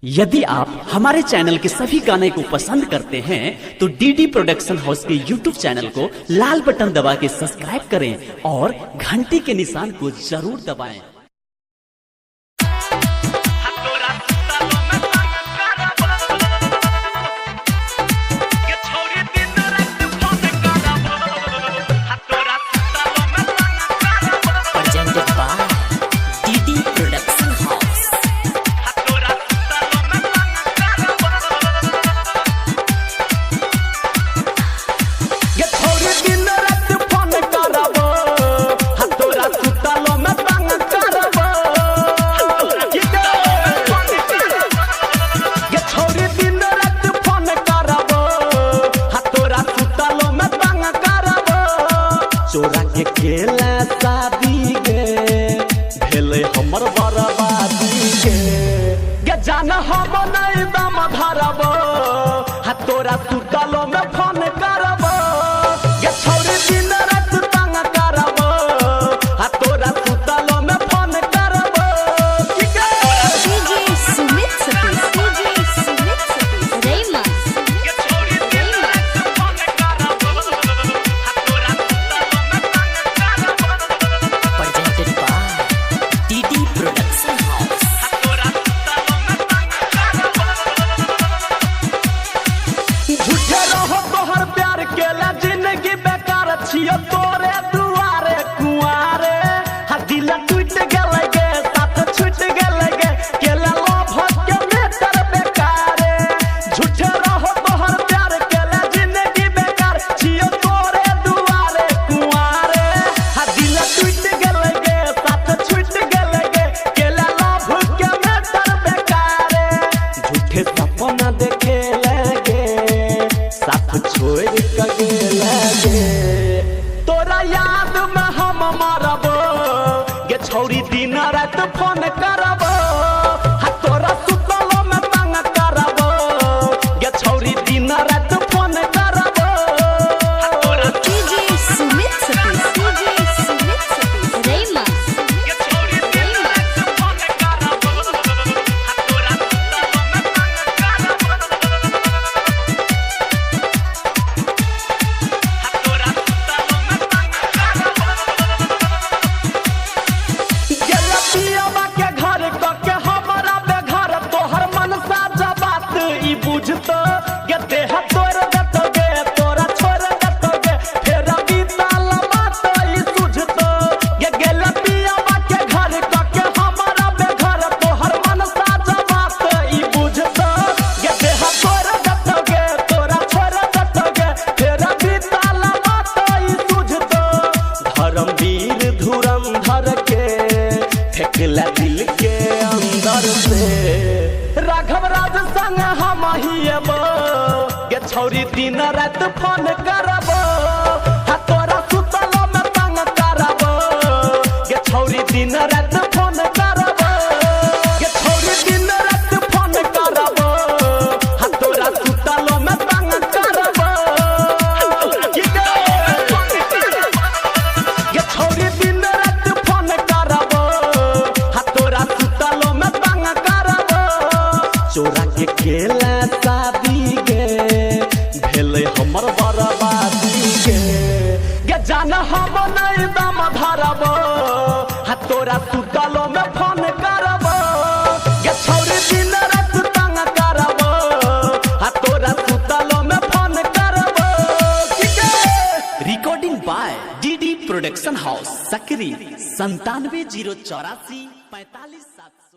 यदि आप हमारे चैनल के सभी गाने को पसंद करते हैं तो डीडी प्रोडक्शन हाउस के यूट्यूब चैनल को लाल बटन दबा के सब्सक्राइब करें और घंटी के निशान को जरूर दबाएं। चोरा के खेला शादी गे भेले हमर बर्बादी गे जाना हम नहीं दम धरब हा तोरा सुतलो में फोन करब गे छौरी दिन रात तंग करब हा तोरा सुतलो में फोन करब की गे डीजे सुमित सतीश रेमा छियो तोरे दुआरे कुआरे हा दिल टूट गेलै गे साथ छूट गेलै गे केला लोभ के मेटर बेकारे झूठे रहो तोहर प्यार केला जिंदगी बेकार छियो तोरे दुआरे कुआरे हा दिल टूट गेलै गे साथ छूट गेलै गे केला लोभ के मेटर बेकारे झूठे सपना देखे लगे साथ छोड़ के गेलै गे तोरा याद में हम मरब गे छौरी दिन रात फोन करब हा तोरा सुतलो में तंग करब गे छौरी दिन रात फोन करब डीजे सुमित सतीश रेमा गे छौरी दिन रात फोन करब हा तोरा सुतलो में तंग करब हा तोरा सुतलो में पियावा के घर के हमारा बेघर तोहर मनसा जबात ई बुझतो गे देह तोड़ देतो गे तोरा छोड़ देतो गे फेर बीतल बात ई सुझतो गे गेल पियावा के घर के हमारा बेघर तोहर मनसा जबात ई बुझतो गे देह तोड़ देतो गे तोरा छोड़ देतो गे फेर बीतल बात ई सुझतो धर्मवीर धुरंधर के फेंकला दिल के अंदर से राघव राज संग हम हियब गे छौरी दिन रात फोन करब हा तोरा सुतलो में तंग करब गे छौरी दिन रात फोन करब गे छौरी दिन रात फोन करब हा तोरा सुतलो में तंग करब की गे गे छौरी दिन रात फोन करब चोरा के खेला शादी गे भेले हमर बर्बादी गे जाना हम नहीं दम धरब हा तोरा सुतलो में फोन करब गे छौरी दिन रात तंग करब हा तोरा सुतलो में फोन करब की गे recording by DD production house Sakri 97 084 45 7।